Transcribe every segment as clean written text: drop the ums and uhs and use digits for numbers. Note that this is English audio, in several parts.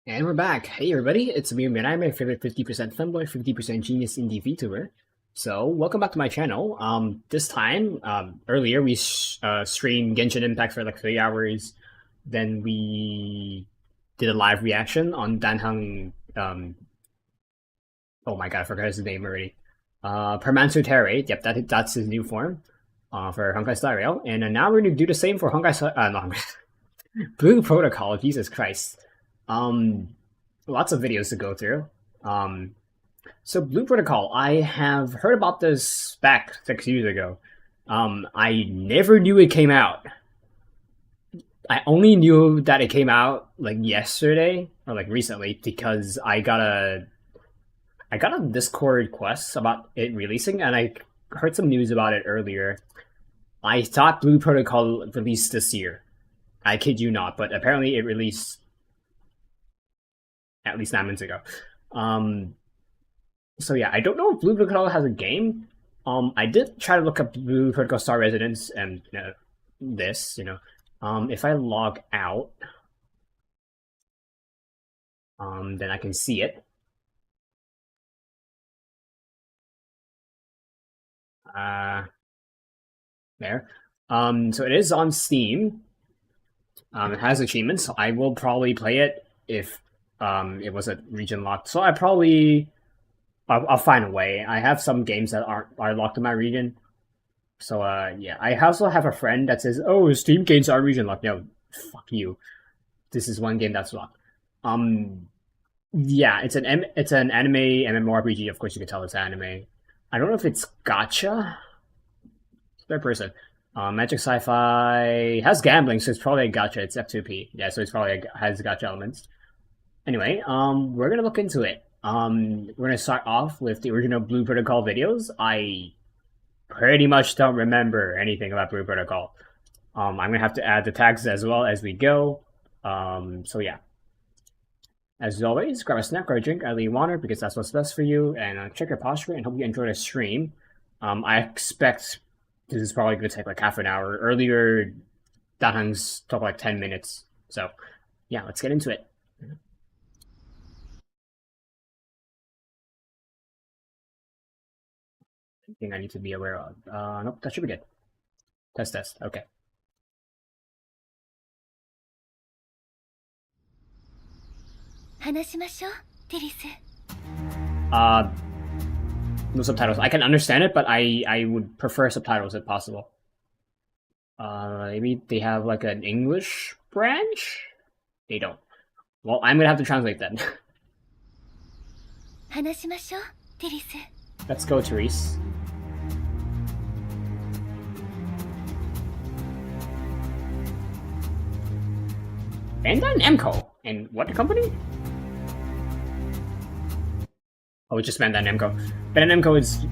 And we're back. Hey everybody, it's me, and I'm my favorite 50% femboy, 50% genius indie VTuber. So, welcome back to my channel. This time, earlier we streamed Genshin Impact for like 3 hours. Then we did a live reaction on Danhang, oh my god, I forgot his name already. Permansu Terre, yep, that's his new form, for Honkai Star Rail. And now we're gonna do the same for no, Blue Protocol, Jesus Christ. Lots of videos to go through. So Blue Protocol, I have heard about this back 6 years ago. I never knew it came out. I only knew that it came out like yesterday or like recently because I got a Discord quest about it releasing, and I heard some news about it earlier. I thought Blue Protocol released this year. I kid you not, but apparently it released at least 9 months ago. So yeah, I don't know if Blue Protocol has a game. I did try to look up Blue Protocol Star Residence and if I log out, then I can see it. There. So it is on Steam. It has achievements, so I will probably play it if it was a region locked. So I'll find a way. I have some games that are locked in my region. So yeah, I also have a friend that says, "Oh, Steam games are region locked." No, fuck you. This is one game that's locked. Yeah, it's an anime MMORPG. Of course, you can tell it's anime. I don't know if it's gacha. Third person. Magic Sci-Fi has gambling, so it's probably a gacha. It's F2P. Yeah, so it's probably has gacha elements. Anyway, we're gonna look into it. We're gonna start off with the original Blue Protocol videos. I pretty much don't remember anything about Blue Protocol. I'm gonna have to add the tags as well as we go. So yeah. As always, grab a snack or a drink, either you want it, because that's what's best for you, and check your posture, and hope you enjoy the stream. I expect this is probably gonna take like half an hour. Earlier, Danhang's took like 10 minutes. So yeah, let's get into it. Thing I need to be aware of. Nope, that should be good. Test. Okay. No subtitles. I can understand it, but I would prefer subtitles if possible. Maybe they have like an English branch? They don't. Well, I'm gonna have to translate then. Let's go, Therese. And then Namco. And what company? Oh, it's just Bandai Namco. Bandai Namco is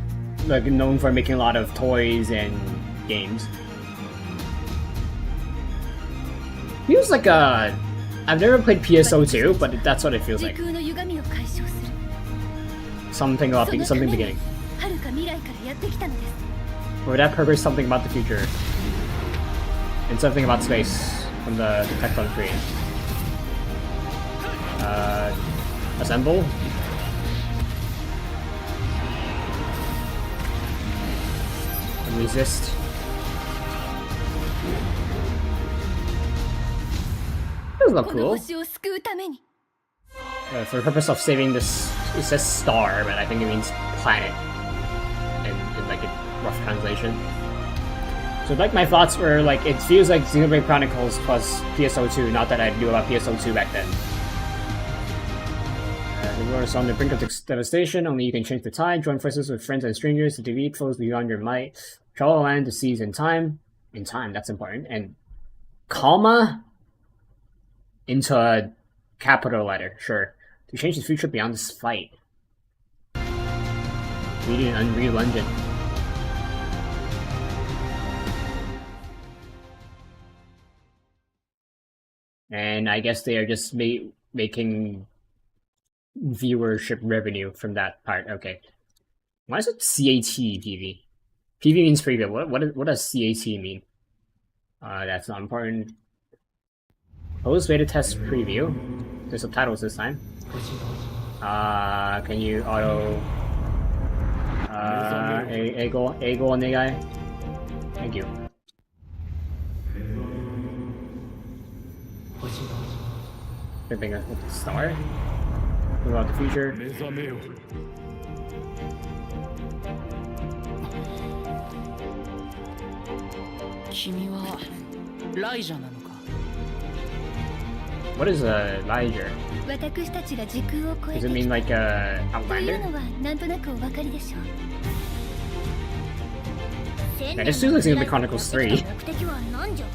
like known for making a lot of toys and games. Feels like a... I've never played PSO2, but that's what it feels like. Something beginning. For that purpose, something about the future. And something about space from the Tecton tree. Assemble. And resist. This looks cool. For the purpose of saving this, it says star, but I think it means planet in like a rough translation. So like my thoughts were like, it feels like Xenoblade Chronicles plus PSO2, not that I knew about PSO2 back then. The world is on the brink of devastation, only you can change the tide, join forces with friends and strangers to defeat foes beyond your might, travel land to seas in time, that's important, and comma into a capital letter, sure, to change the future beyond this fight. Reading an Unreal Engine. And I guess they are just making viewership revenue from that part. Okay. Why is it CAT PV? PV means preview. What does CAT mean? That's not important. Post beta test preview. the subtitles this time. Can you auto Ego onegai? Thank you. Good thing with the star. What about the future? 君はライジャなのか What is a Liger? 私たちが時空を超え Does て it mean きた like a という Outlander? のはなんとなくお分かりでしょう。 Yeah, this seems like it's gonna be Chronicles 3. 目的は何じゃ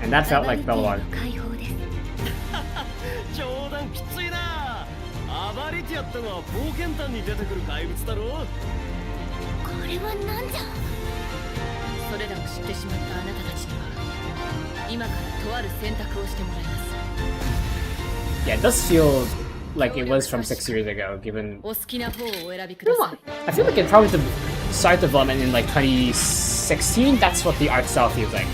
And that felt like アバ Bellow. リティの解放です。冗談きついな。アバリティアってのは冒険譚に出てくる怪物だろ。これは何じゃ。それらを知ってしまったあなたたちには今からとある選択をしてもらいます。 Yeah, it does feel like it was from 6 years ago, given... お好きな方をお選びください。 I feel like it probably started development in like 2016. That's what the art style feels like.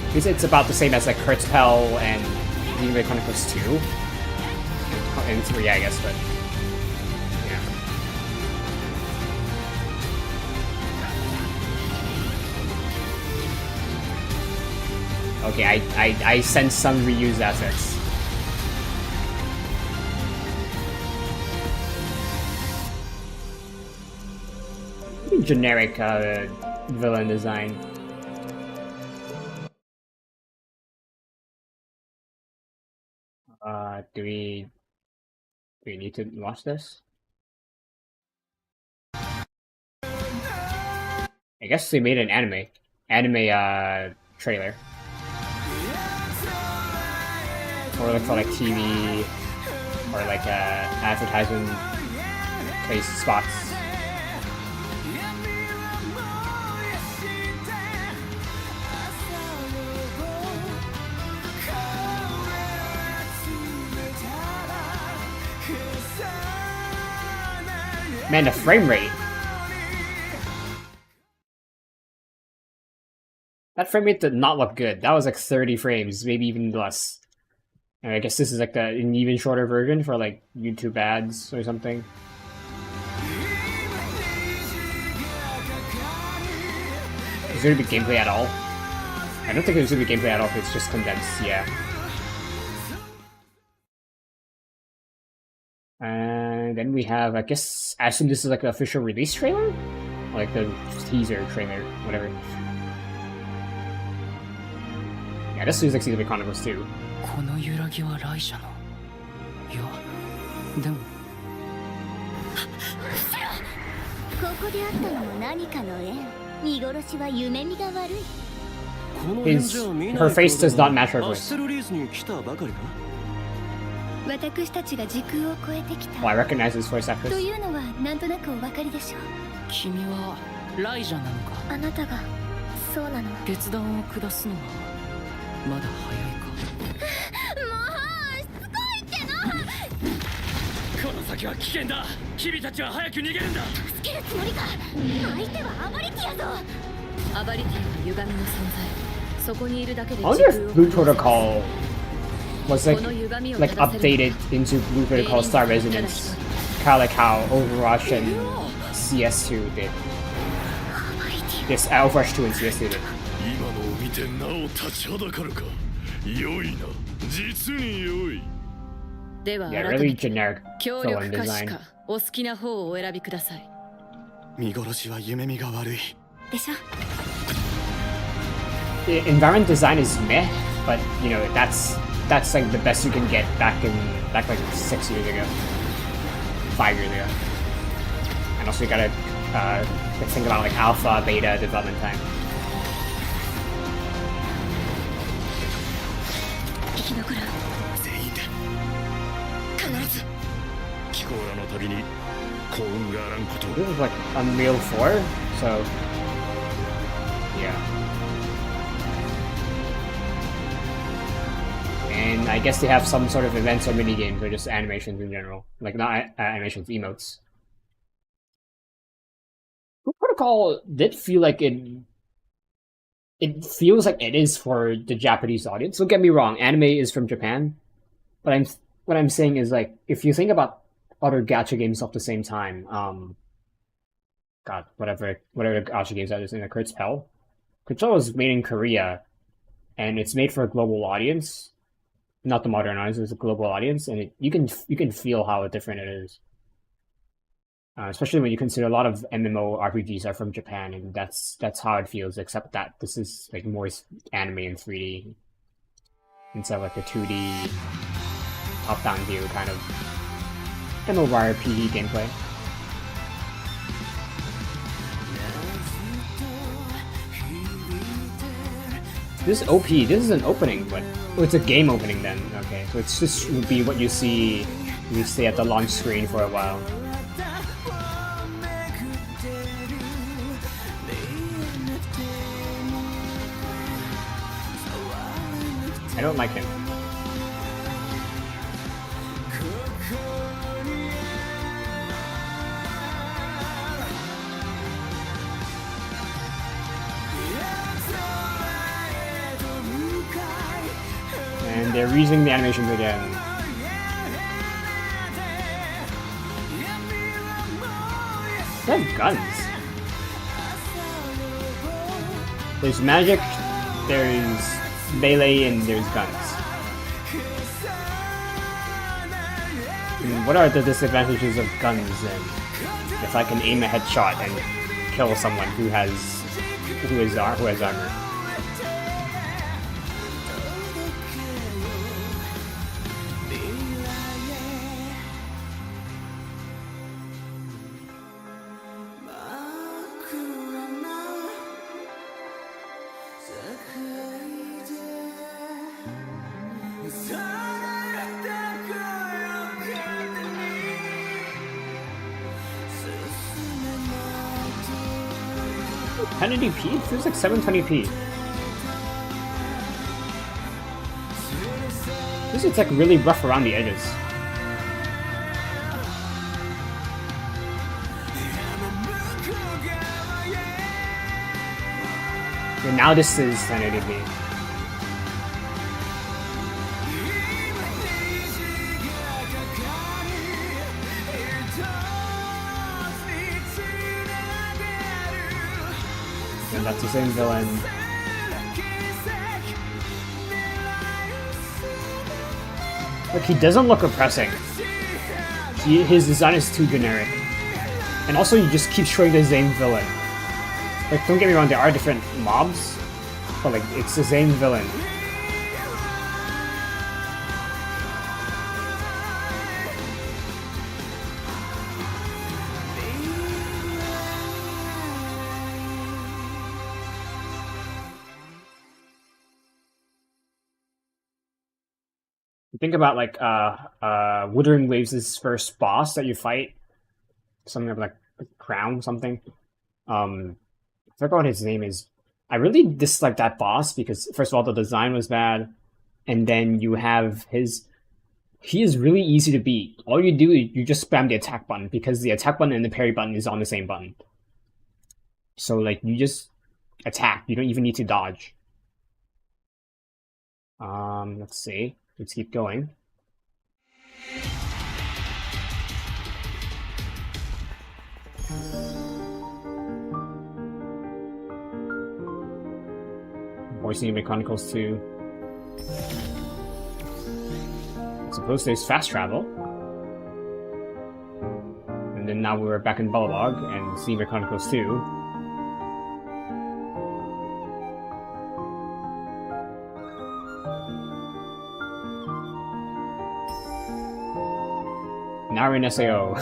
Because it's about the same as like Kurtzpel and Xenoblade Chronicles 2. And 3, I guess, but... Yeah. Okay, I sense some reused assets. Generic villain design. Do we need to watch this? I guess they made an anime trailer. Or look for like TV or like advertisement place spots. Man, the frame rate. That frame rate did not look good. That was like 30 frames, maybe even less. And I guess this is like an even shorter version for like YouTube ads or something. Is there gonna be gameplay at all? I don't think there's gonna be gameplay at all if it's just condensed, yeah. And then we have, I guess, I assume this is like the official release trailer? Or like the teaser trailer, whatever. Yeah, this seems like Xenoblade Chronicles 2. この揺らぎはライジャの。いや、でも。ここであったのも何かの縁。見殺しは夢見が悪い。Her face does not match her ア voice. ステルリーズに来たばかりか。私たちが時空を超えてきた。 Oh, I recognize this voice と actress. いうのはなんとなくお分かりでしょう。君はライジャなのか。あなたがそうなの。決断を下すのはまだ早いか。もうしつこいっての。この先は危険だ。君たちは早く逃げるんだ。助けるつもりか。相手はアバリティアぞ。アバリティは歪みの存在。そこにいるだけで I 時 wonder 空 if を Blue Protocol was like updated into Blue Protocol Star Resonance. Kind of like how Overwatch and CS2 did. This Overwatch 2 and CS2 did. 今のを見てなお立ちはだかるか。良いな。実に良い。では Yeah, 改 really めて generic 協 villain 力かし design. かお好きな方をお選びください。見殺しは夢見が悪い。でしょ。 The environment design is meh, but you know that's like the best you can get back like 6 years ago, 5 years ago. And also you gotta think about like alpha, beta development time. 生き残る。全員で必ず気候らの旅に幸運があらんことを。 This is like Unreal 4, so yeah. And I guess they have some sort of events or mini games or just animations in general, like not animations, emotes. Blue Protocol did feel like it it feels like it is for the Japanese audience. Don't get me wrong, anime is from Japan, but what I'm saying is like if you think about other gacha games of the same time, God, whatever gacha games that is in the Kurtzpel. Kurtzpel was made in Korea, and it's made for a global audience, not the modern audience. It's a global audience, and you can feel how different it is. Especially when you consider a lot of MMORPGs are from Japan, and that's how it feels. Except that this is like more anime in 3D instead of like the 2D top-down view kind of MMORPG gameplay. This OP, this is an opening, but it's a game opening then. Okay, so it's just would be what you see when you stay at the launch screen for a while. I don't like him. And they're reusing the animations again. They have guns. There's magic, there's melee, and there's guns. And what are the disadvantages of guns then? If I can aim a headshot and kill someone who has armor. How did he pee? It feels like 720p. This is like really rough around the edges. And now this is 1080p. And that's the same villain. Like, he doesn't look oppressing. His design is too generic. And also, you just keep showing the same villain. Like, don't get me wrong, there are different mobs, but like, it's the same villain. Think about like Wuthering Waves' first boss that you fight, something like Crown something. I forgot what his name is. I really dislike that boss because first of all the design was bad, and then you have he is really easy to beat. All you do is you just spam the attack button because the attack button and the parry button is on the same button. So like you just attack. You don't even need to dodge. Let's see. Let's keep going. Voice Anime Chronicles 2. I suppose there's fast travel. And then now we're back in Balrog and Anime Chronicles 2. Now we're in SAO.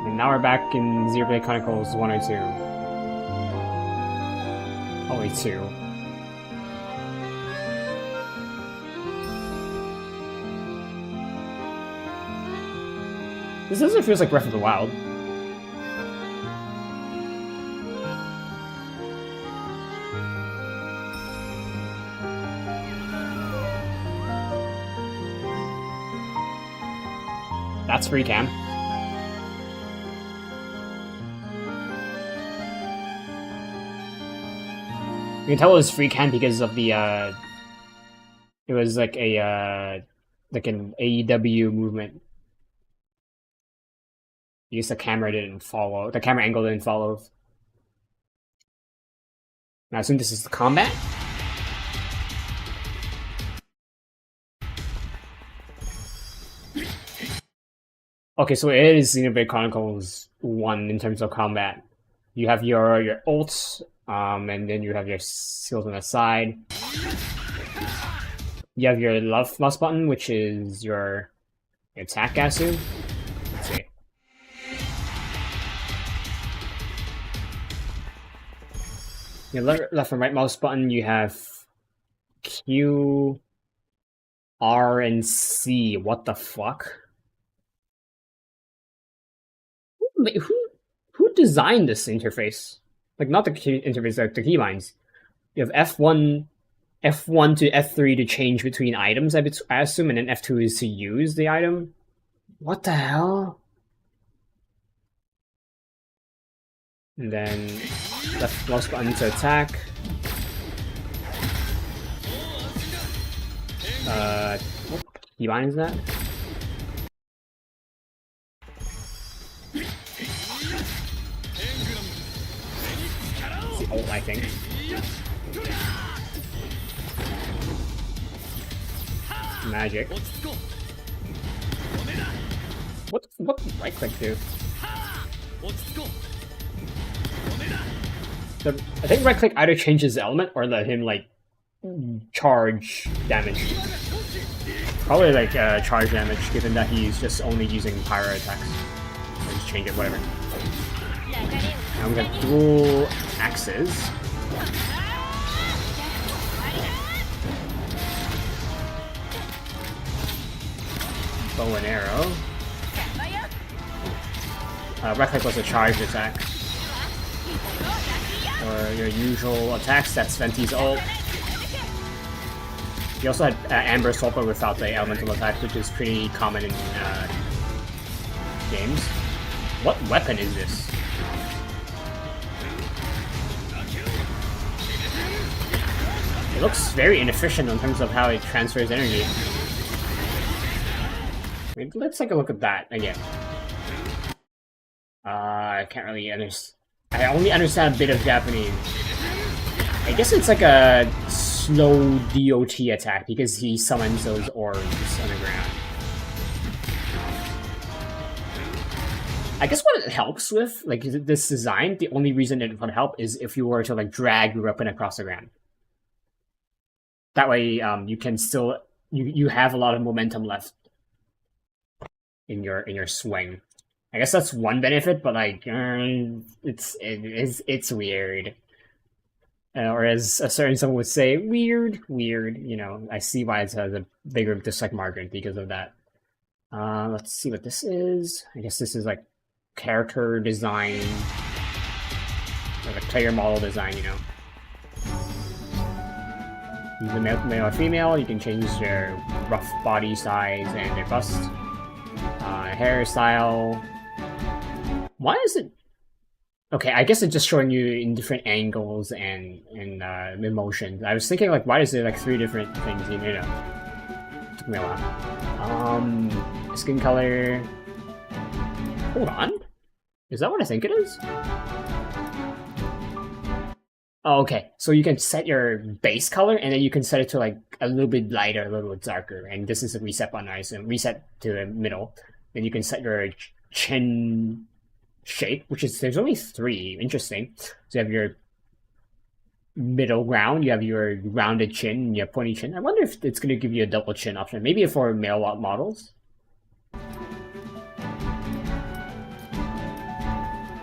And now we're back in Xenoblade Chronicles 102. Only 2. This doesn't feel like Breath of the Wild. That's free cam. You can tell it was free cam because of the it was like a like an AEW movement. Because the camera didn't follow. The camera angle didn't follow. Now I assume this is the combat. Okay, so it is Xenoblade Chronicles 1 in terms of combat. You have your ults, and then you have your skills on the side. You have your left mouse button, which is your attack, I assume. Let's see. Your left and right mouse button, you have Q, R, and C. What the fuck? Who designed this interface? Like, not the key interface, like the keybinds. You have F1 to F3 to change between items, I assume, and then F2 is to use the item. What the hell? And then left mouse button to attack. What keybind is that? It's the ult, I think. Magic. What did right click do? I think right click either changes the element or let him like charge damage. Probably like charge damage, given that he's just only using pyro attacks. I'll just change it, whatever. Now we got dual axes. Bow and arrow. Right click was a charged attack. Or your usual attacks, that's Venti's ult. You also had Amber Sulfur without the elemental attack, which is pretty common in games. What weapon is this? It looks very inefficient in terms of how it transfers energy. Maybe let's take a look at that again. I can't really understand. I only understand a bit of Japanese. I guess it's like a slow DOT attack because he summons those orbs on the ground. I guess what it helps with, like this design, the only reason it would help is if you were to like drag your weapon across the ground. That way, you can still you have a lot of momentum left in your swing. I guess that's one benefit, but like it's weird. Or as a certain someone would say, weird. You know, I see why it has a bigger dislike margin because of that. Let's see what this is. I guess this is like character design, or like player model design. You know, use the male or female. You can change their rough body size and their bust, hairstyle. Why is it? Okay, I guess it's just showing you in different angles and emotions. I was thinking like, why is there like 3 different things? You know, took me a while. Skin color. Hold on, is that what I think it is? Oh, okay. So you can set your base color, and then you can set it to like a little bit lighter, a little bit darker. And this is a reset button, I assume. Reset to the middle. Then you can set your chin shape, which is, there's only 3. Interesting. So you have your middle ground, you have your rounded chin, and you have pointy chin. I wonder if it's going to give you a double chin option. Maybe for male models.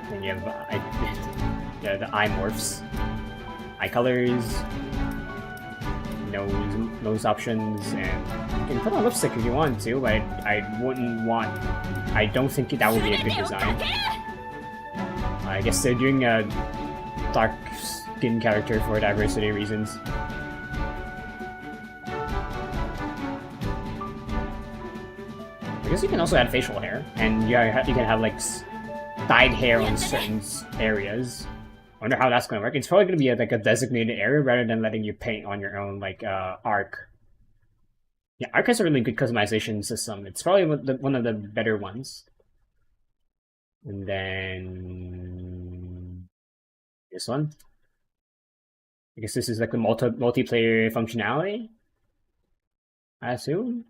Then you have the eye morphs, eye colors, nose options, and you can put on lipstick if you want to, but I wouldn't want. I don't think that would be a good design. I guess they're doing a dark skin character for diversity reasons. I guess you can also add facial hair, and you can have like dyed hair on certain areas. I wonder how that's going to work. It's probably going to be like a designated area rather than letting you paint on your own, like arc. Yeah, arc has a really good customization system. It's probably one of the better ones. And then this one. I guess this is like the multiplayer functionality, I assume.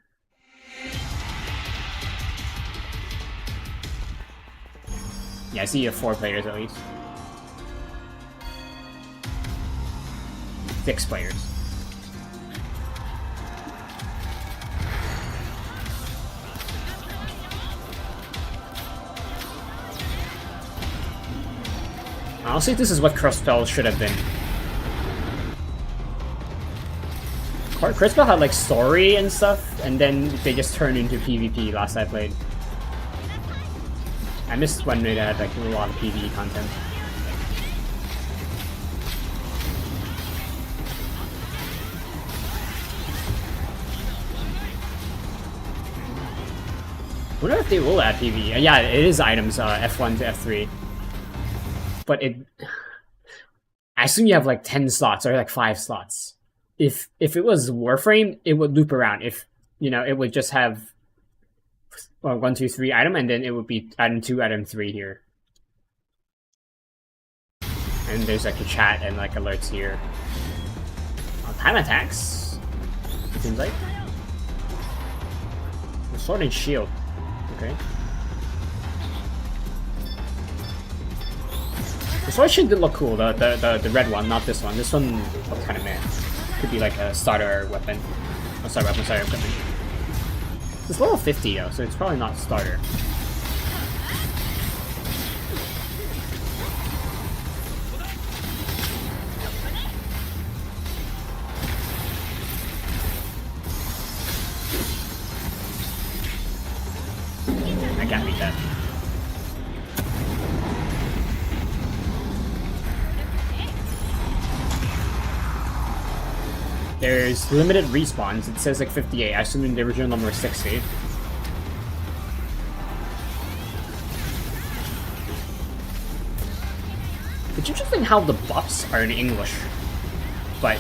Yeah, I see you have 4 players at least. 6 players. Honestly, this is what Crossspell should have been. Crossspell had like story and stuff, and then they just turned into PvP last I played. I missed when they had like a lot of PvE content. I wonder if they will add PvE. Yeah, it is items F1 to F3. But I assume you have like 10 slots or like 5 slots. If it was Warframe, it would loop around. If it would just have 1, 2, 3 item, and then it would be item 2, item 3 here. And there's like a chat and like alerts here. Time attacks. It seems like. The sword and shield. Okay. The sword shield did look cool. The red one, not this one. This one looks kind of meh. Could be like a starter weapon. Oh, sorry, weapon, sorry, equipment. It's level 50 though, so it's probably not starter. I can't beat that. There's limited respawns. It says like 58. I assume the original number is 60. It's interesting how the buffs are in English, but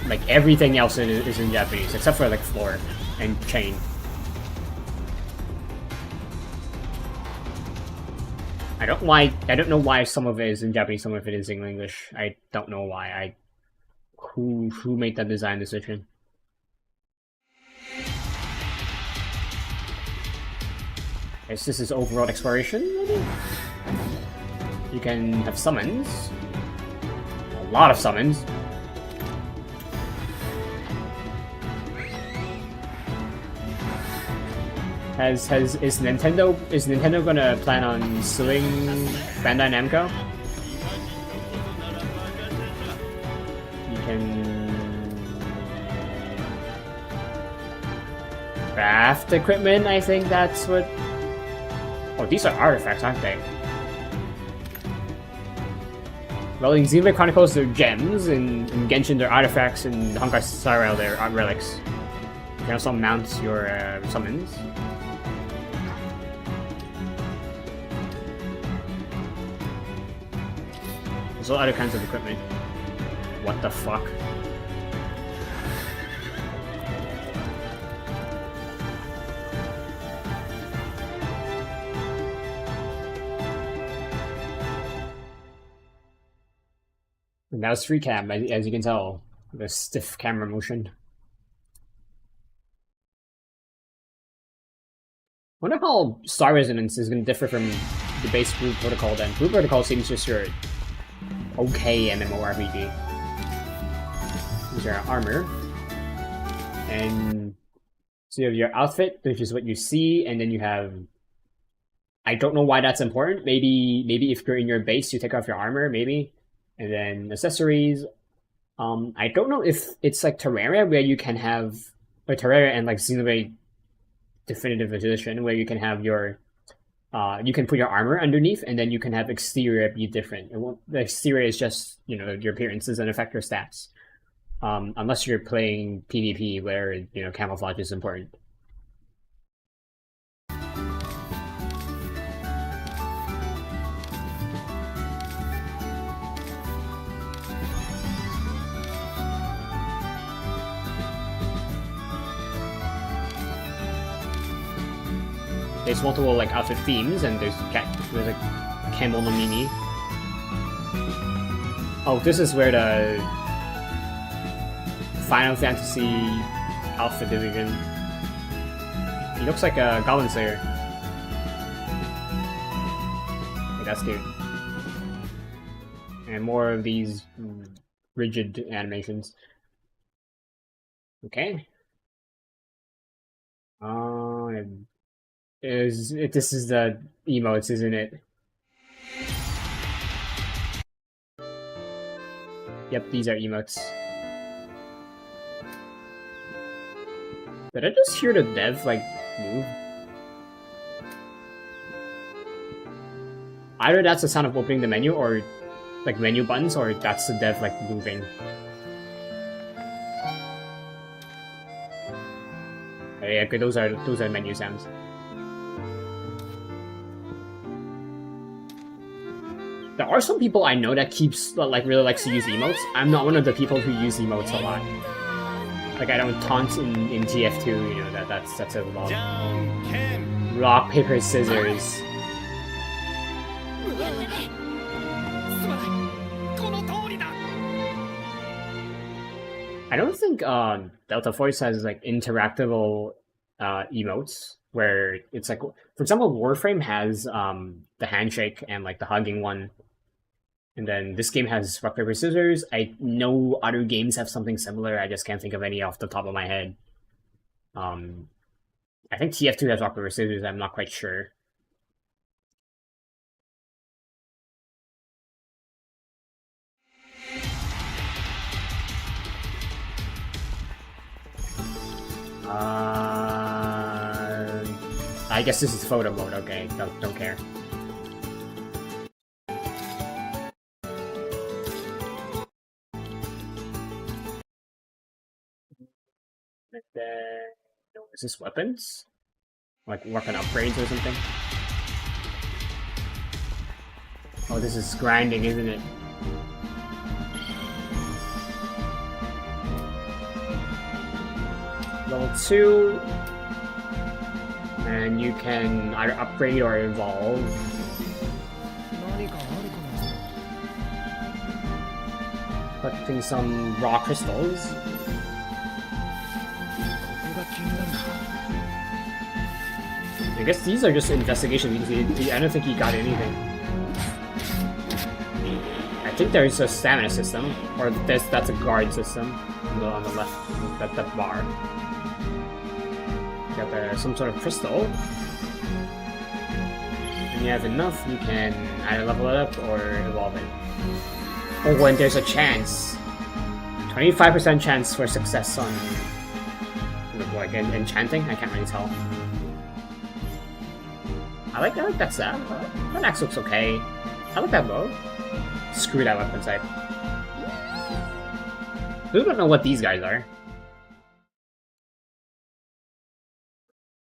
like everything else is in Japanese except for like floor and chain. I don't know why some of it is in Japanese, some of it is in English. I don't know why. Who made that design decision? Guess this is overworld exploration, maybe? You can have summons. A lot of summons. Is Nintendo gonna plan on suing Bandai Namco? You can craft equipment. I think that's what. Oh, these are artifacts, aren't they? Well, in Xenoblade Chronicles, they're gems. In Genshin, they're artifacts. In Honkai Star Rail, they're relics. You can also mount your summons. There's all other kinds of equipment. What the fuck? And that was free cam, as you can tell. The stiff camera motion. I wonder how Star Resonance is going to differ from the base Blue Protocol then. Blue Protocol seems just your okay MMORPG. These are armor. And so you have your outfit, which is what you see, and then you have... I don't know why that's important. Maybe if you're in your base, you take off your armor, maybe. And then accessories. I don't know if it's like Terraria, where you can have... Or Terraria and like Xenoblade Definitive Edition, where you can have your... you can put your armor underneath, and then you can have exterior be different. The exterior is just, your appearance doesn't affect your stats. unless you're playing PvP where, you know, camouflage is important. There's multiple like outfit themes, and there's a Camo no Mini. Oh, this is where the Final Fantasy outfit division. He looks like a Goblin Slayer. Like, that's cute. And more of these rigid animations. Okay. This is the emotes, isn't it? Yep, these are emotes. Did I just hear the dev, like, move? Either that's the sound of opening the menu, or, like, menu buttons, or that's the dev, like, moving. Yeah, okay, those are menu sounds. There are some people I know that really likes to use emotes. I'm not one of the people who use emotes a lot. Like, I don't taunt in TF2, you know, that's a lot. Rock, paper, scissors. I don't think Delta Force has like interactable emotes where it's like, for example, Warframe has the handshake and like the hugging one. And then this game has rock, paper, scissors. I know other games have something similar. I just can't think of any off the top of my head. I think TF2 has rock, paper, scissors. I'm not quite sure. I guess this is photo mode. Okay, don't care. And then, is this weapons? Like weapon upgrades or something? Oh, this is grinding, isn't it? Level 2, and you can either upgrade or evolve. Collecting some raw crystals. I guess these are just investigation because I don't think he got anything. I think there's a stamina system, or that's a guard system on the left, that bar. Got some sort of crystal. When you have enough, you can either level it up or evolve it. Or when there's a chance, 25% chance for success on like enchanting. I can't really tell. I like that set. That axe looks okay. I like that bow. Screw that weapon type. We don't know what these guys are.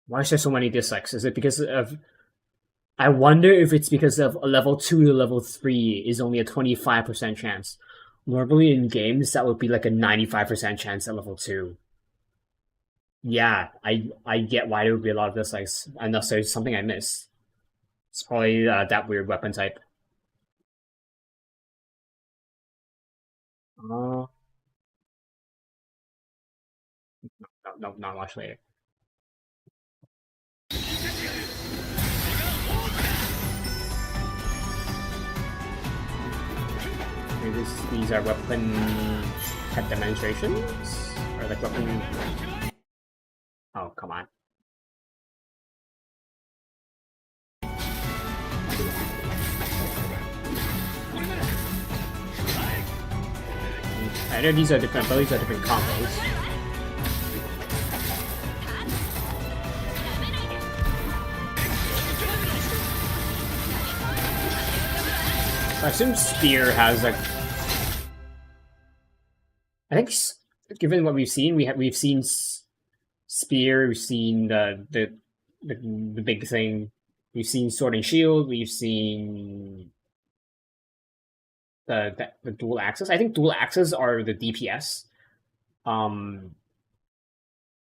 Why is there so many dislikes? Is it because of... I wonder if it's because of a level 2 to level 3 is only a 25% chance. Normally in games, that would be like a 95% chance at level 2. Yeah, I get why there would be a lot of dislikes, unless there's something I missed. It's probably that weird weapon type. No, not much later. These are weapon type demonstrations? Or like weapon... Oh, come on. I know these are different, but these are different combos. I assume Spear has like... given what we've seen, we've seen spear, we've seen the big thing, we've seen sword and shield, we've seen the dual axes. I think dual axes are the DPS.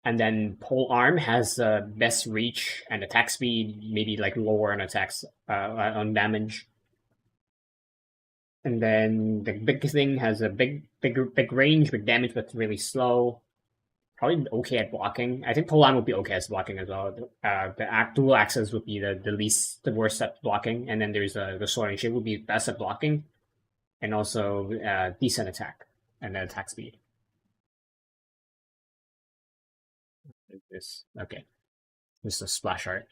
And then pole arm has best reach and attack speed, maybe like lower on attacks on damage. And then the big thing has a big range, big damage, but really slow. Probably okay at blocking. I think pole arm would be okay as blocking as well. The dual axes would be the worst at blocking, and then there's the sword and shield would be best at blocking, and also decent attack and then attack speed. This okay. This is a splash art.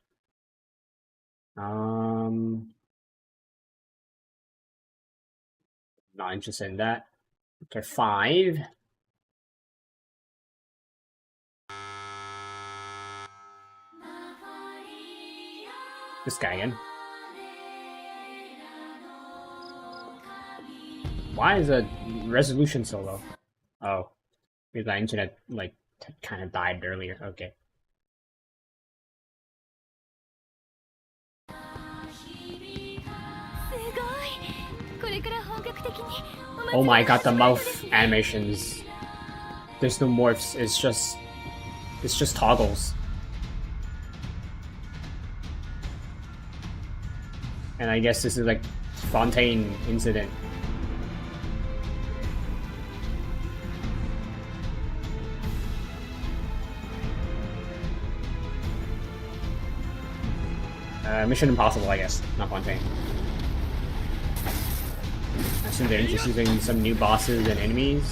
Not interested in that. Okay, 5. This guy again. Why is the resolution so low? Oh, because my internet like kind of died earlier. Okay. Oh my god, the mouth animations. There's no morphs. It's just toggles. And I guess this is like Fontaine incident. Mission Impossible, I guess, not Fontaine. I assume they're introducing some new bosses and enemies.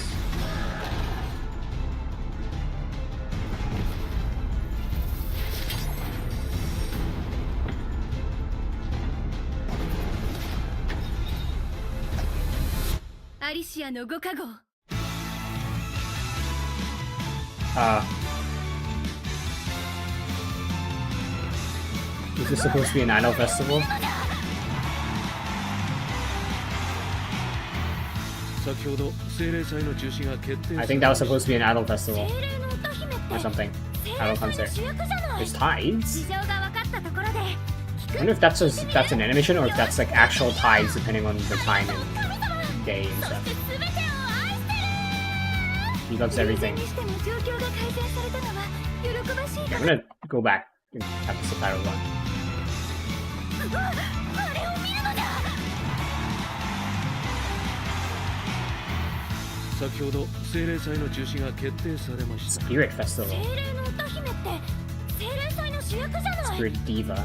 Is this supposed to be an idol festival? I think that was supposed to be an idol festival. Or something. Idol concert. There's tides? I wonder if that's an animation or if that's like actual tides depending on the time and day and stuff. He loves everything. Okay, I'm gonna go back and have the subtitles on. Spirit Festival. Spirit Diva.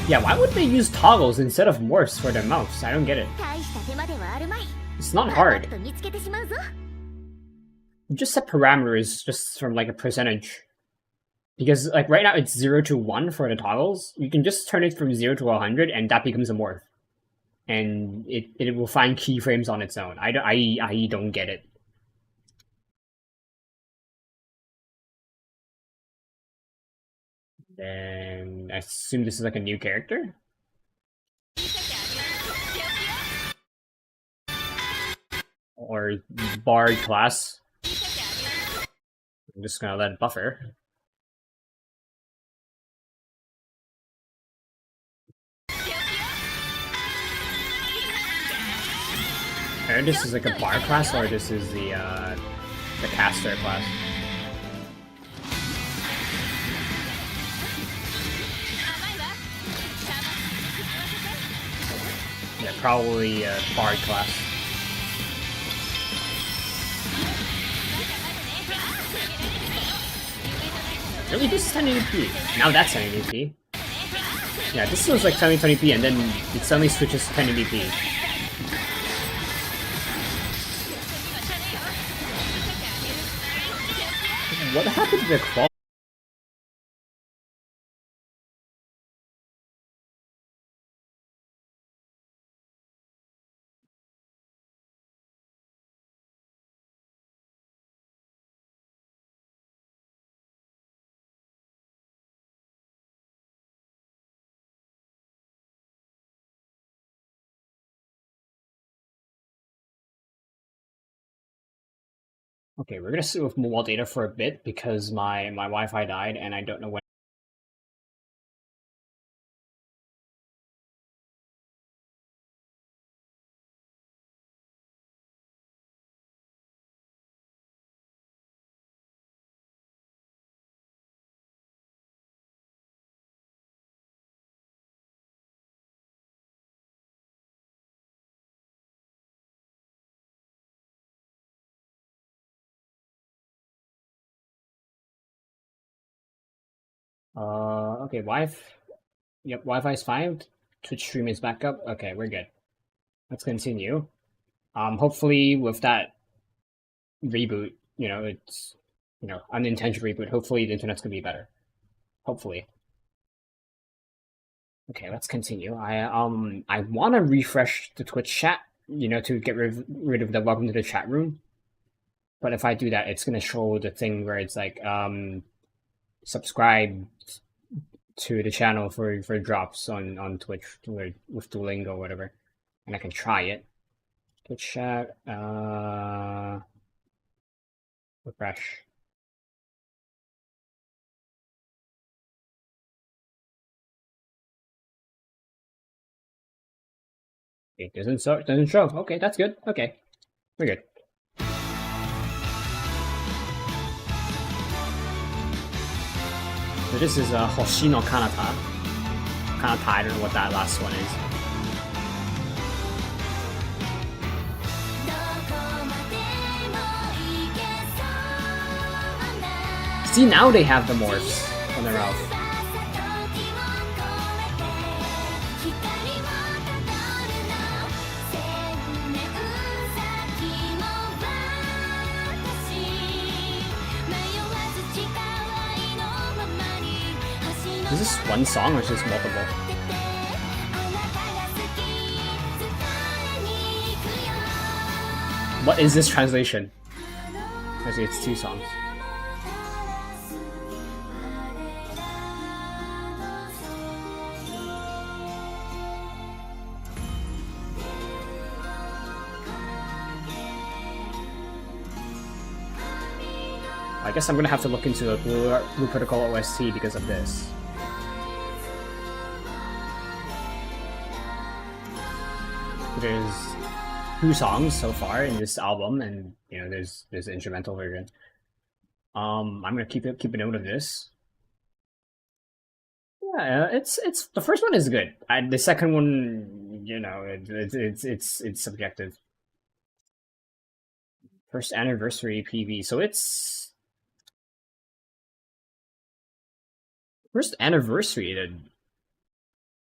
Yeah, why would they use toggles instead of morphs for their mouths? I don't get it. It's not hard. You just set parameters just from like a percentage. Because like right now it's 0 to 1 for the toggles. You can just turn it from 0 to 100 and that becomes a morph. And it will find keyframes on its own. I don't get it. Then I assume this is like a new character? Or Bard class. I'm just gonna let it buffer. Or this is like a Bard class, or this is the caster class. Yeah, probably a Bard class. Really, this is 1080p. Now that's 1080p. Yeah, this was like 1080p, and then it suddenly switches to 1080p. What happened to the quality? Okay, we're gonna sit with mobile data for a bit because my Wi-Fi died and I don't know when. Okay, Yep, Wi-Fi is fine. Twitch stream is back up. Okay, we're good. Let's continue. Hopefully with that reboot, it's unintentional reboot. Hopefully the internet's gonna be better. Hopefully. Okay, let's continue. I want to refresh the Twitch chat, to get rid of the welcome to the chat room. But if I do that, it's gonna show the thing where it's like subscribe to the channel for drops on Twitch with Duolingo or whatever, and I can try it. Twitch chat, refresh. It doesn't show. Okay, that's good. Okay, we're good. So this is Hoshino Kanata. Kanata, I don't know what that last one is. See, now they have the morphs on their mouth. Is this one song or is this multiple? What is this translation? Actually, it's 2 songs. I guess I'm gonna have to look into the Blue Protocol OST because of this. There's 2 songs so far in this album, and there's the instrumental version. I'm gonna keep a note of this. Yeah, it's the first one is good. The second one, it's subjective. First anniversary PV, so it's first anniversary.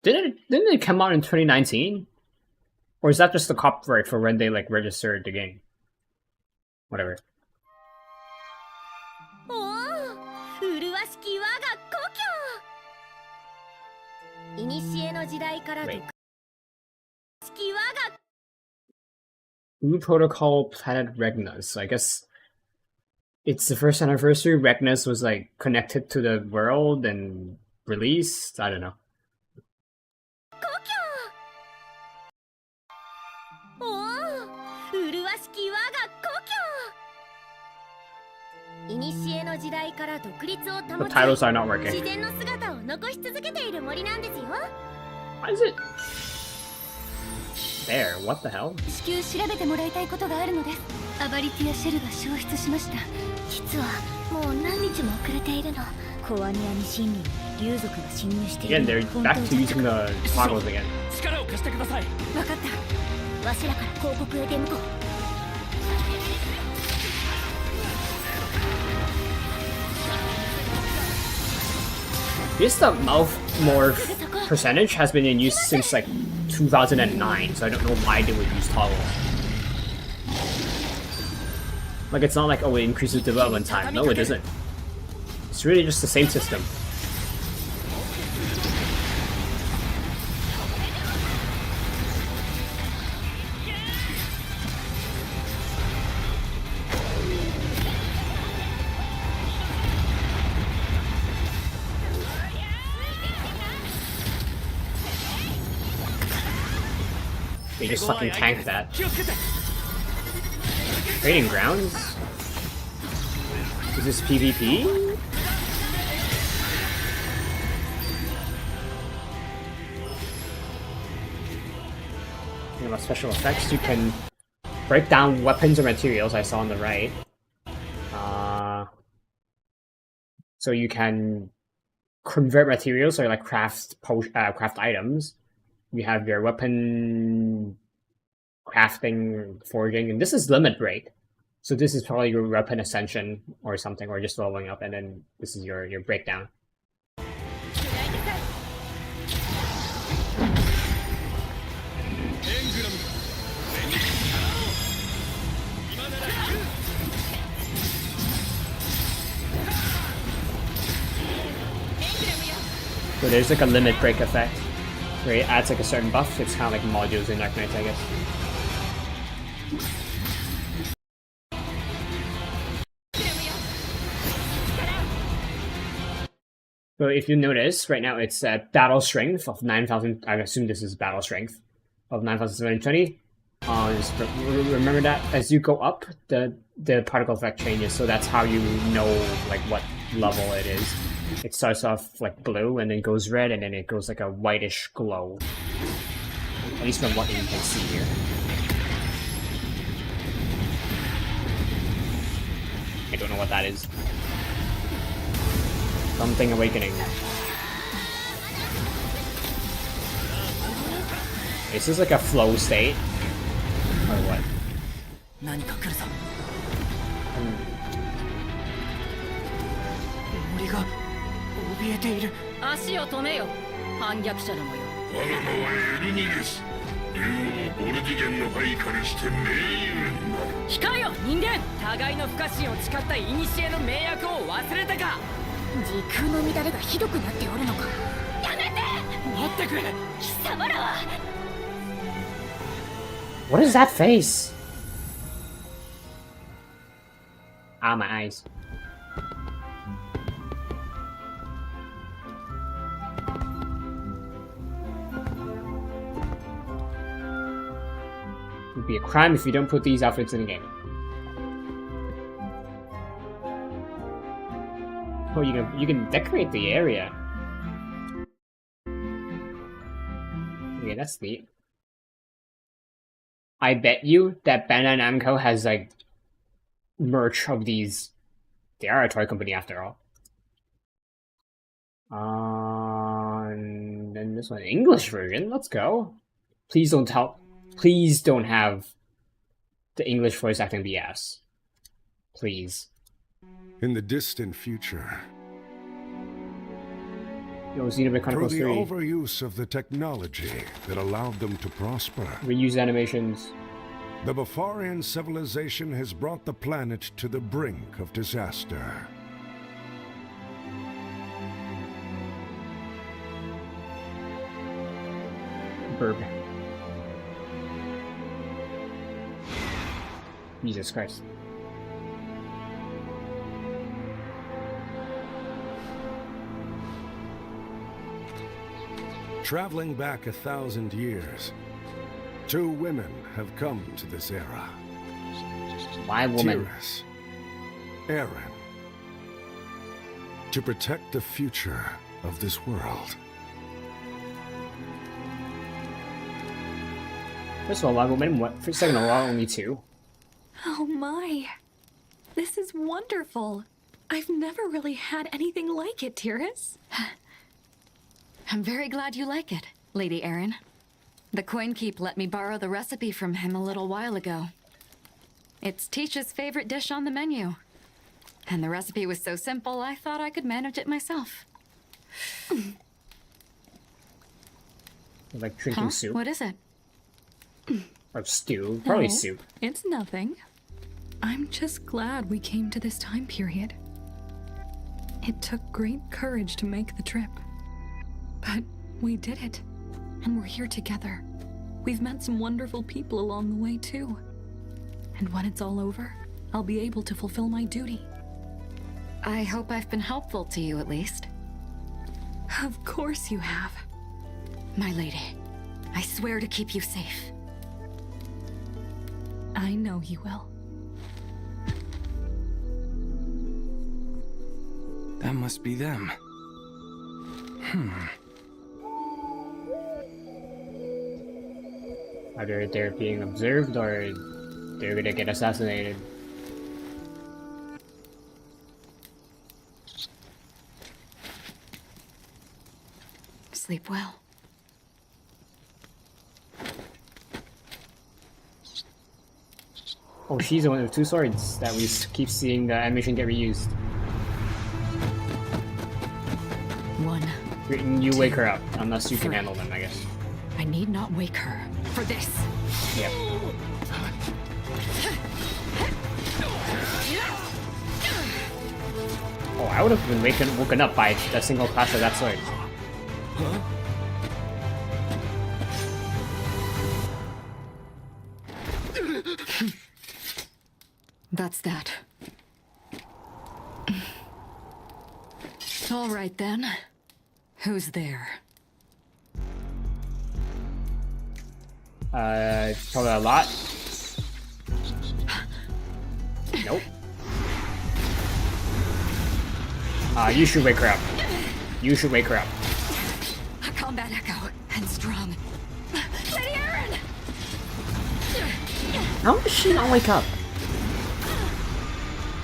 Didn't it come out in 2019? Or is that just the copyright for when they registered the game? Whatever. Wait. Blue Protocol Planet Regnus. I guess it's the first anniversary. Regnus was connected to the world and released. I don't know. The titles are not working. Why is it there? What the hell? Again, they're back to using the toggles again. The mouth morph percentage has been in use since 2009, so I don't know why they would use toggle. It's not it increases development time. No, it doesn't. It's really just the same system. They just fucking tanked that. Trading grounds? Is this PvP? About special effects, you can break down weapons or materials. I saw on the right. So you can convert materials or like craft items. You have your weapon crafting, forging, and this is limit break. So this is probably your weapon ascension or something, or just leveling up, and then this is your breakdown. So there's like a limit break effect where it adds like a certain buff. It's kind of like modules in Dark Knight, I guess. So if you notice, right now it's battle strength of 9,000. I assume this is battle strength of 9,720. Just remember that as you go up, the particle effect changes. So that's how you know like what level it is. It starts off like blue and then goes red and then it goes like a whitish glow. At least from what you can see here. I don't know what that is. Something awakening. Is this like a flow state? Or what? 何か来るぞ。森が怯えている。足を止めよ。反逆者どもよ。我が名はエルニゲス。竜王ボルディゲンの配下にして盟友になる。控えよ人間。互いの不可侵を誓った古の盟約を忘れたか。時空の乱れがひどくなっておるのか。やめて。待ってくれ。貴様らは。What is that face? Ah, my eyes. It would be a crime if you don't put these outfits in the game. Oh, you can decorate the area. Okay, that's neat. I bet you that Bandai Namco has like merch of these. They are a toy company after all. And then this one, English version. Let's go. Please don't have the English voice acting BS. Please. In the distant future, Yo, Xenoblade through Chronicles the 3. overuse of the technology that allowed them to prosper, Reuse animations. the Bafarian civilization has brought the planet to the brink of disaster. Burb. Jesus Christ. Traveling back 1,000 years, two women have come to this era. Why woman? Tiras, Aaron, to protect the future of this world. First of all, why woman? What? For second of all, only two. Oh my. This is wonderful. I've never really had anything like it, Tiras. I'm very glad you like it, Lady Erin. The Coin Keep let me borrow the recipe from him a little while ago. It's Teach's favorite dish on the menu. And the recipe was so simple, I thought I could manage it myself. Like drinking soup. What is it? Or stew. Probably No, soup. It's nothing. I'm just glad we came to this time period. It took great courage to make the trip. But we did it. And we're here together. We've met some wonderful people along the way, too. And when it's all over, I'll be able to fulfill my duty. I hope I've been helpful to you, at least. Of course you have. My lady, I swear to keep you safe. I know you will. That must be them. Either they're being observed or they're gonna get assassinated. Sleep well. Oh, she's the one with 2 swords that we keep seeing the animation get reused. One. You wake her up, unless you can 3. handle them, I guess. I need not wake her for this. Yep. Oh, I would have been woken up by a single clash of that sword. That's that. All right then. Who's there? Probably a lot. Nope. You should wake her up. You should wake her up. A combat echo and strong. Lady Aaron! How does she not wake up?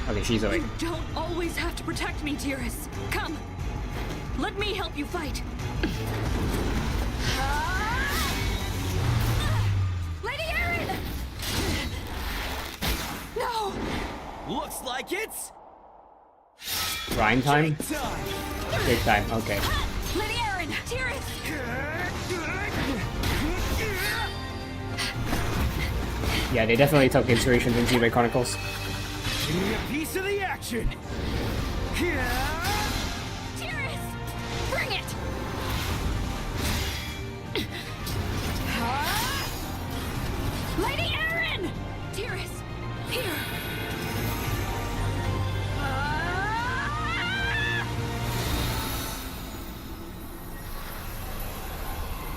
Okay, she's awake. You don't always have to protect me, dearest. Come. Let me help you fight. Lady Aaron! No! Looks like it's Rhyme time? time. Big time, okay. Lady Aaron! Dearest! Yeah, they definitely took inspiration from Xenoblade Chronicles. Give me a piece of the action. Dearest! Bring it! Lady Aaron! Dearest! Here!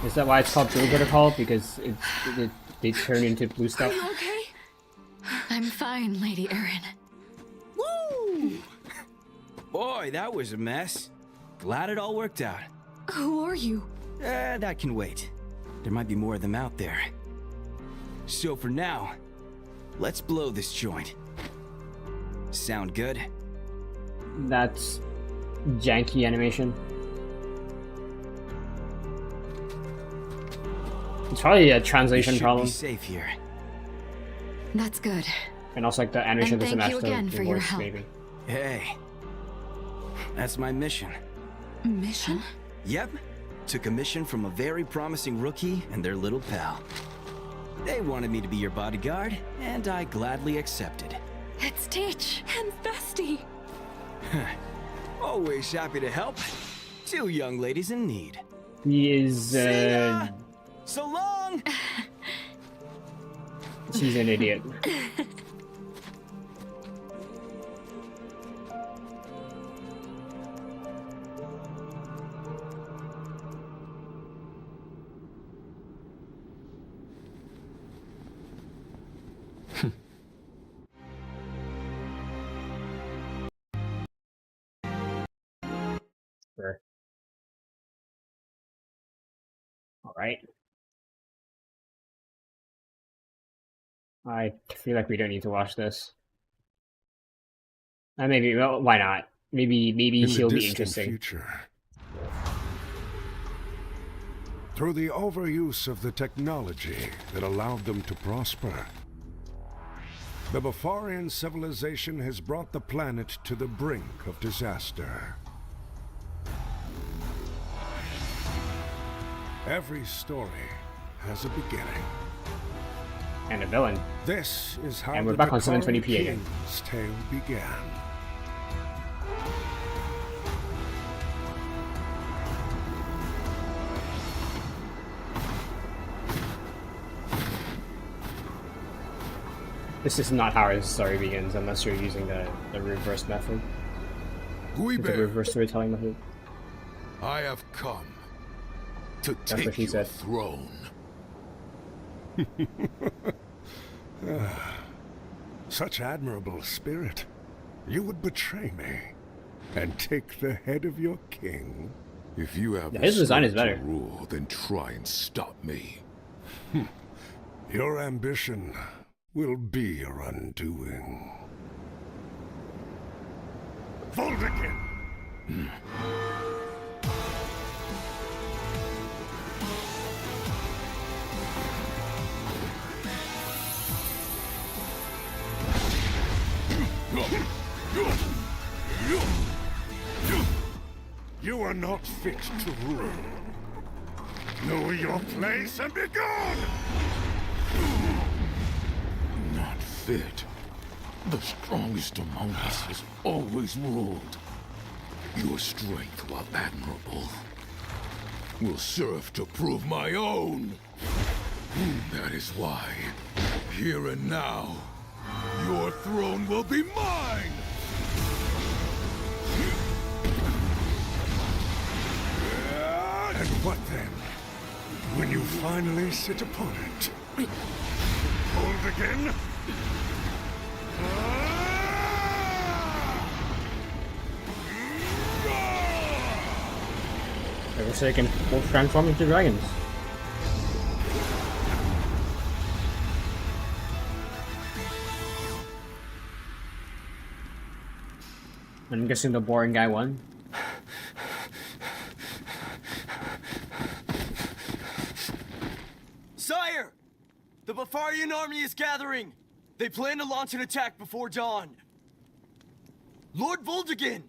Is that why it's called Blue Protocol? Because they turn into blue stuff? Are you okay? I'm fine, Lady Aaron. Woo! Boy, that was a mess. Glad it all worked out. Who are you? That can wait. There might be more of them out there. So for now, let's blow this joint. Sound good? That's janky animation. It's probably a translation We should problem. be safe here. That's good. And also like the animation And doesn't thank match you again the for your voice, help. maybe. Hey, that's my mission. Mission? Yep, took a mission from a very promising rookie and their little pal. They wanted me to be your bodyguard, and I gladly accepted. It's Teach. And Bestie. Always happy to help. 2 young ladies in need. He is, See ya! So long! she's an idiot. Sure. All right. I feel like we don't need to watch this. Maybe, well, why not? Maybe In the she'll be distant interesting. future, through the overuse of the technology that allowed them to prosper, the Bafarian civilization has brought the planet to the brink of disaster. Every story has a beginning. And a villain. This is how And we're the back on Bakari 720p again. King's tale began. This is not how his story begins unless you're using the reverse method. The Guiber, reverse storytelling method. I have come to That's what take she your said. throne. Such admirable spirit. You would betray me. and take the head of your king? If you have Yeah, the his design is strength better. to rule, then try and stop me. Your ambition will be your undoing. Voldikin! You are not fit to rule. Know your place and be gone! Not fit. The strongest among us has always ruled. Your strength, while admirable, will serve to prove my own. That is why, here and now, your throne will be mine! And what then? When you finally sit upon it? Hold again? They were saying both transform into dragons. I'm guessing the boring guy won. Sire! The Bafarian army is gathering! They plan to launch an attack before dawn. Lord Voldigan!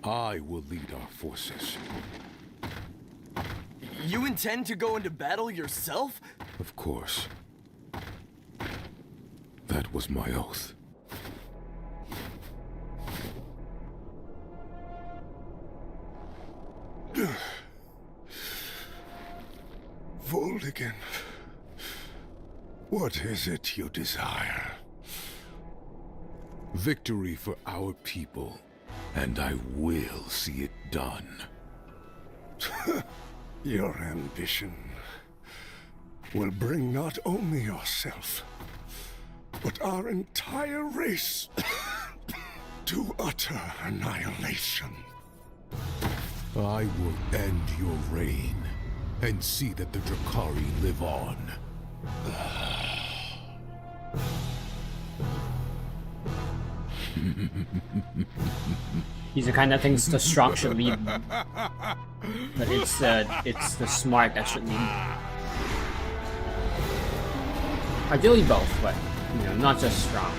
I will lead our forces. You intend to go into battle yourself? Of course. That was my oath. Voldigan, what is it you desire? Victory for our people, and I will see it done. Your ambition will bring not only yourself, but our entire race to utter annihilation. I will end your reign, and see that the Drakari live on. He's the kind that thinks the strong should lead, but it's the smart that should lead. Ideally both, but you know, not just strong.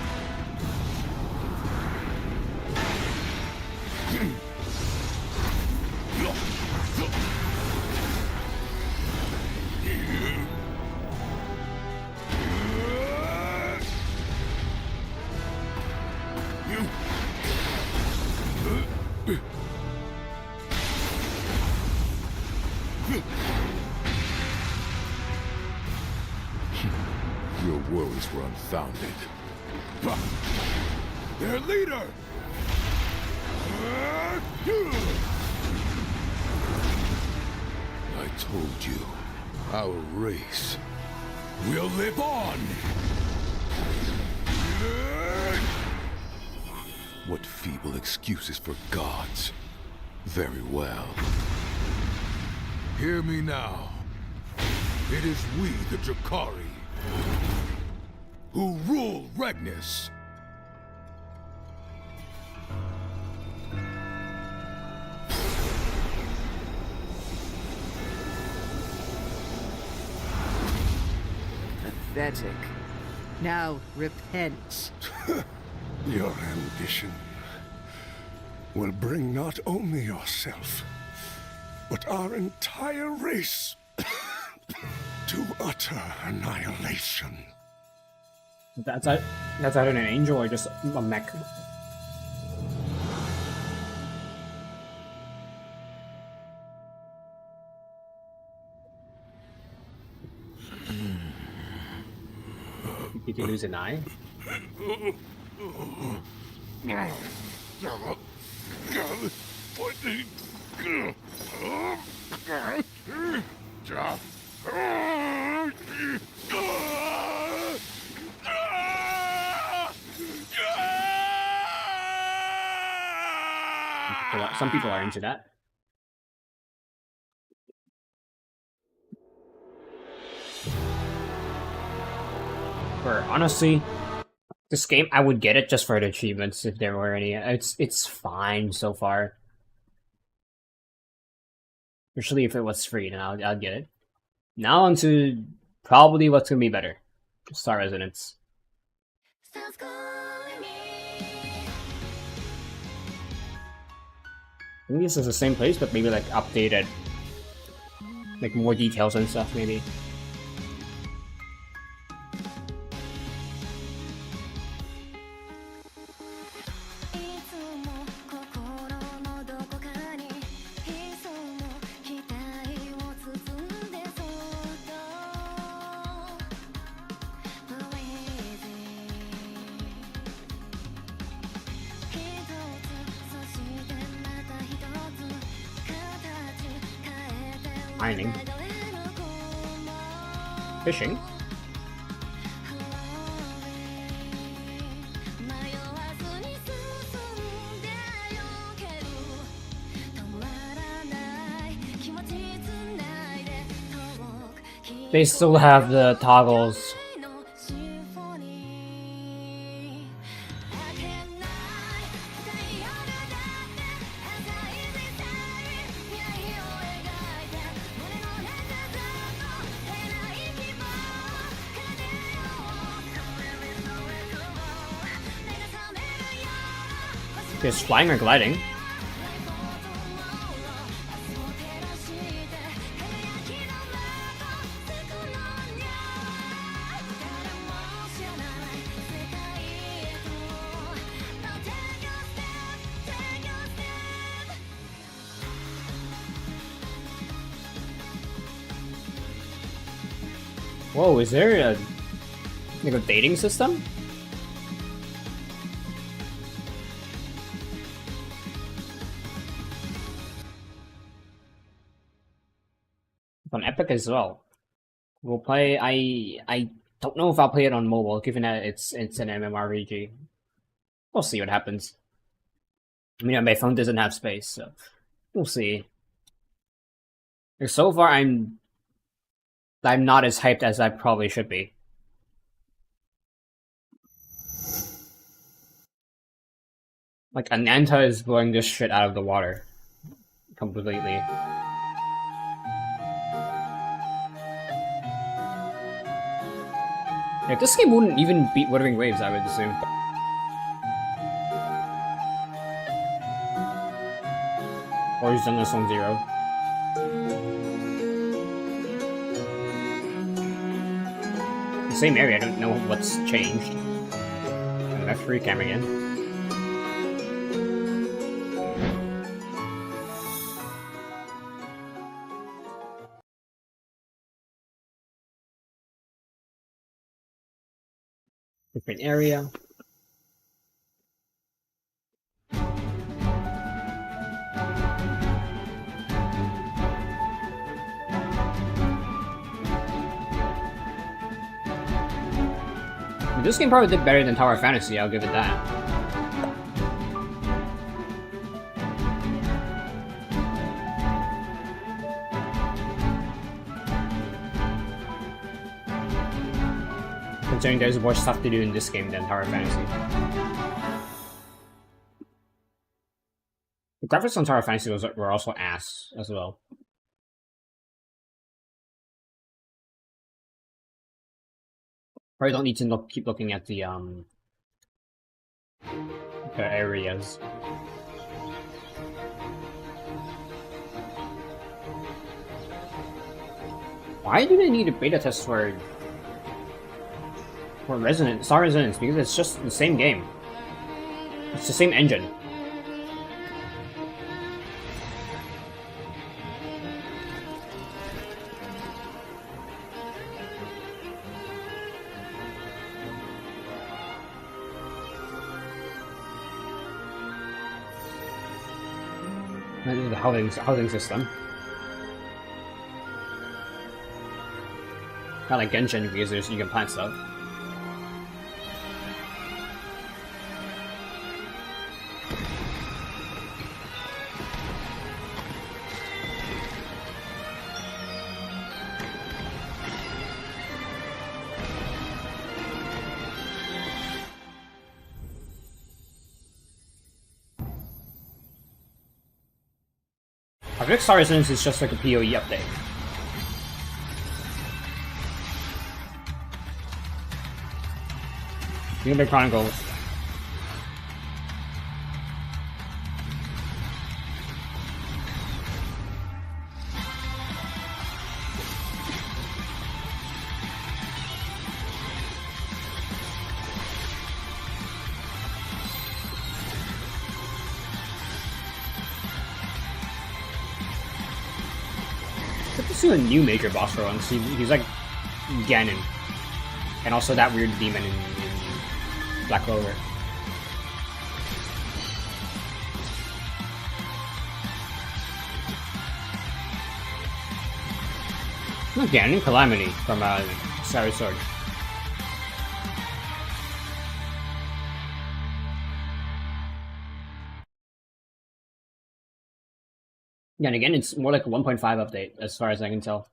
Your worries were unfounded. Their leader! I told you, our race will live on! What feeble excuses for gods. Very well. Hear me now. It is we, the Drakari, who rule Regnus. Pathetic. Now repent. Your ambition will bring not only yourself, but our entire race to utter annihilation. That's either an angel or just a mech. Did you lose an eye? Some people are into that. For honestly, this game I would get it just for the achievements if there were any. It's fine so far. Usually, if it was free, then I'd get it. Now onto probably what's gonna be better. Star Resonance. I think this is the same place, but maybe like updated, like more details and stuff, maybe. Mining. Fishing. They still have the toggles. Is flying or gliding? Whoa, is there a like a dating system? On Epic as well. We'll play. I don't know if I'll play it on mobile, given that it's an MMORPG. We'll see what happens. I mean, my phone doesn't have space, so we'll see. So far, I'm not as hyped as I probably should be. Like, Ananta is blowing this shit out of the water. Completely. Yeah, this game wouldn't even beat Wuthering Waves, I would assume. Or he's done this on 0. The same area, I don't know what's changed. And that's free cam again. Different area. This game probably did better than Tower Fantasy, I'll give it that. Considering there's more stuff to do in this game than Tower Fantasy. The graphics on Tower Fantasy were also ass as well. Probably don't need to keep looking at the areas. Why do they need a beta test for Star Resonance? Because it's just the same game. It's the same engine. That is the housing system. Kind of like Genshin, because you can plant stuff. I think Star Resistance is just like a PoE update. Xenoblade Chronicles. Let's do a new major boss for once. He's like Ganon. And also that weird demon in Black Clover. Not Ganon, Calamity from Sarah's Sword. Yeah, and again, it's more like a 1.5 update, as far as I can tell,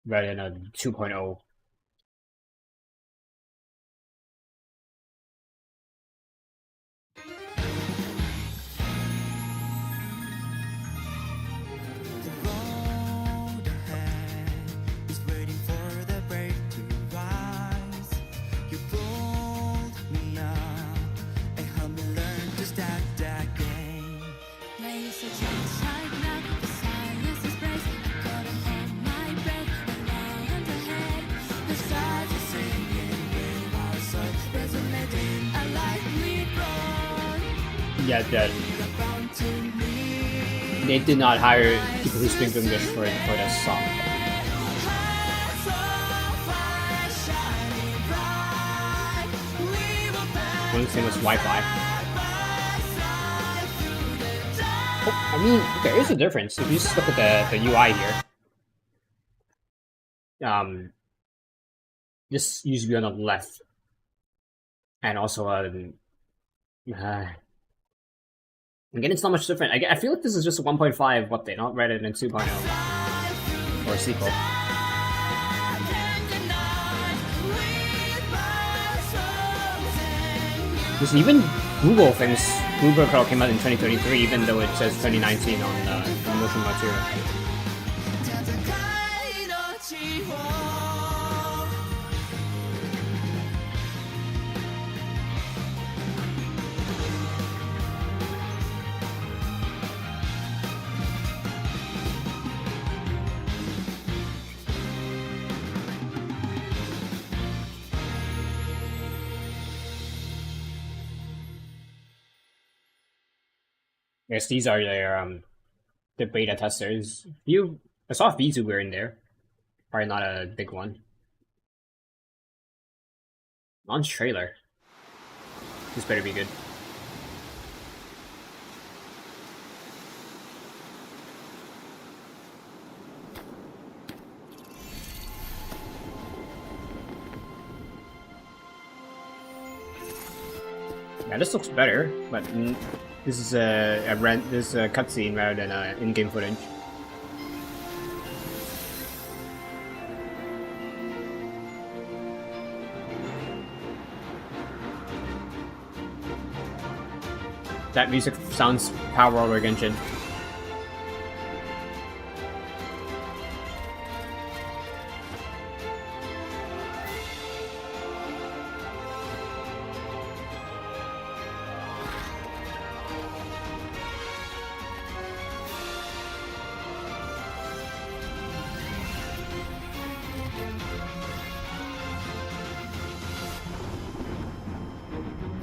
rather than a 2.0. Yeah, that they did not hire people who speak English for this song. One thing was Wi-Fi. Oh, I mean, there is a difference. If you just look at the UI here, this used to be on the left, and also again, it's not much different. I feel like this is just a 1.5 update, not rather than 2.0 or a sequel. Because even Google thinks Google Girl came out in 2033, even though it says 2019 on the motion material. Yes, these are their the beta testers. I saw Vtuber in there. Probably not a big one. Launch trailer. This better be good. Yeah, this looks better, but this is a cutscene rather than in-game footage. That music sounds Power over Genshin.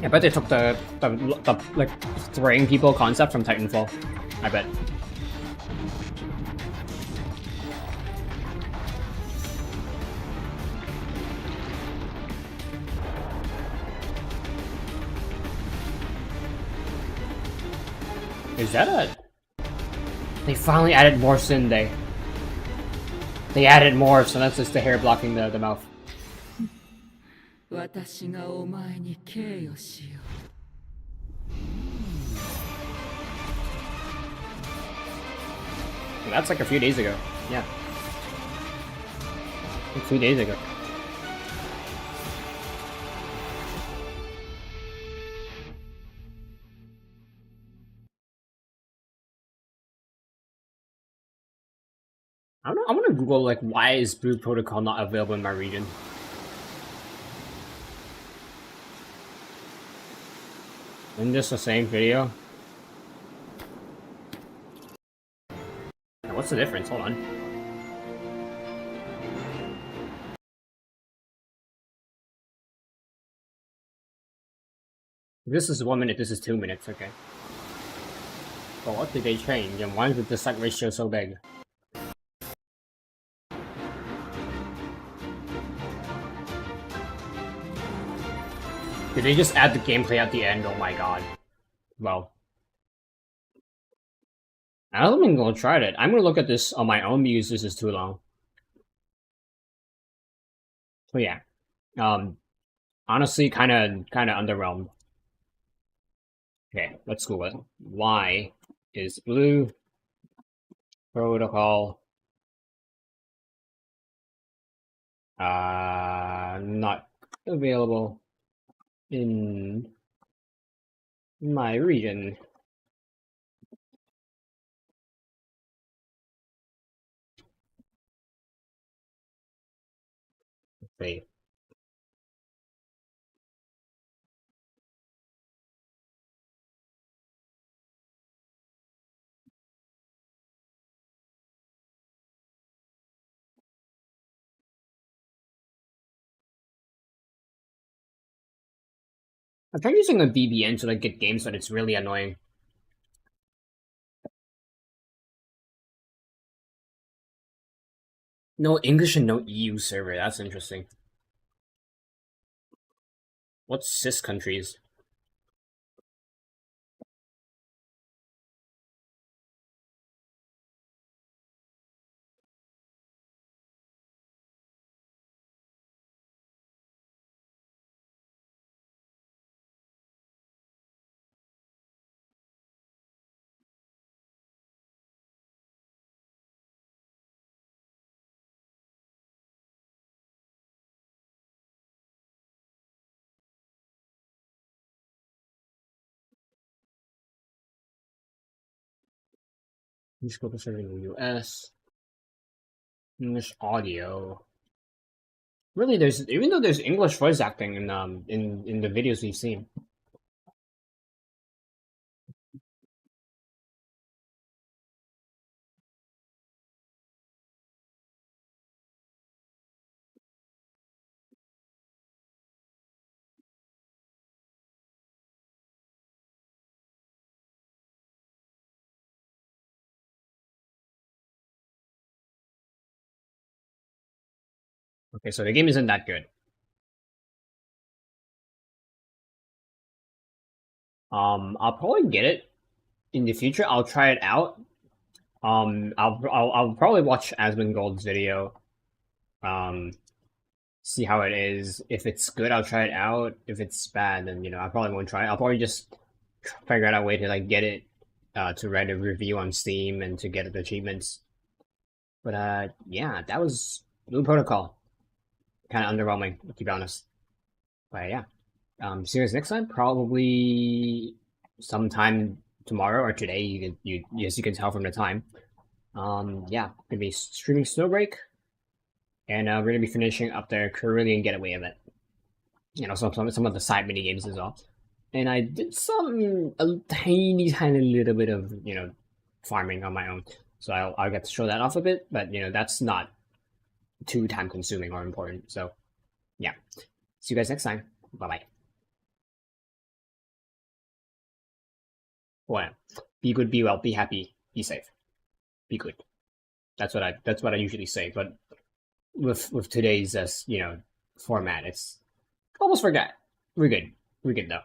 I bet they took the like throwing people concept from Titanfall. I bet. Is that a? They finally added more Sunday. They added more, so that's just the hair blocking the mouth. That's like a few days ago. Yeah. Like 2 days ago. I don't know. I'm gonna Google like why is Blue Protocol not available in my region. Isn't this the same video? What's the difference? Hold on. This is 1 minute, this is 2 minutes, okay. But what did they change, and why is the dislike ratio so big? Did they just add the gameplay at the end? Oh my god. Well. I don't even gonna try it. I'm gonna look at this on my own because this is too long. So yeah. Honestly, kinda underwhelmed. Okay, let's Google it. Why is Blue Protocol not available in my region? Let's see. I tried using a VPN to like get games, but it's really annoying. No English and no EU server. That's interesting. What's CIS countries? English spoken server in the US. English audio. Really, even though there's English voice acting in the videos we've seen. Okay, so the game isn't that good. I'll probably get it in the future. I'll try it out. I'll probably watch Asmongold's video. See how it is. If it's good, I'll try it out. If it's bad, then I probably won't try it. I'll probably just figure out a way to like get it to write a review on Steam and to get the achievements. But yeah, that was Blue Protocol. Kind of underwhelming, to be honest. But yeah, see you guys next time. Probably sometime tomorrow or today. Yes, you can tell from the time. Yeah, gonna be streaming Snowbreak, and we're gonna be finishing up the Carillion Getaway event. Some of the side mini games as well. And I did a tiny little bit of farming on my own. So I'll get to show that off a bit, but that's not too time consuming or important. So yeah, see you guys next time. Bye bye. Well, be good, be well, be happy, be safe, be good. That's what I usually say. But with today's format, it's almost forgot. We're good though.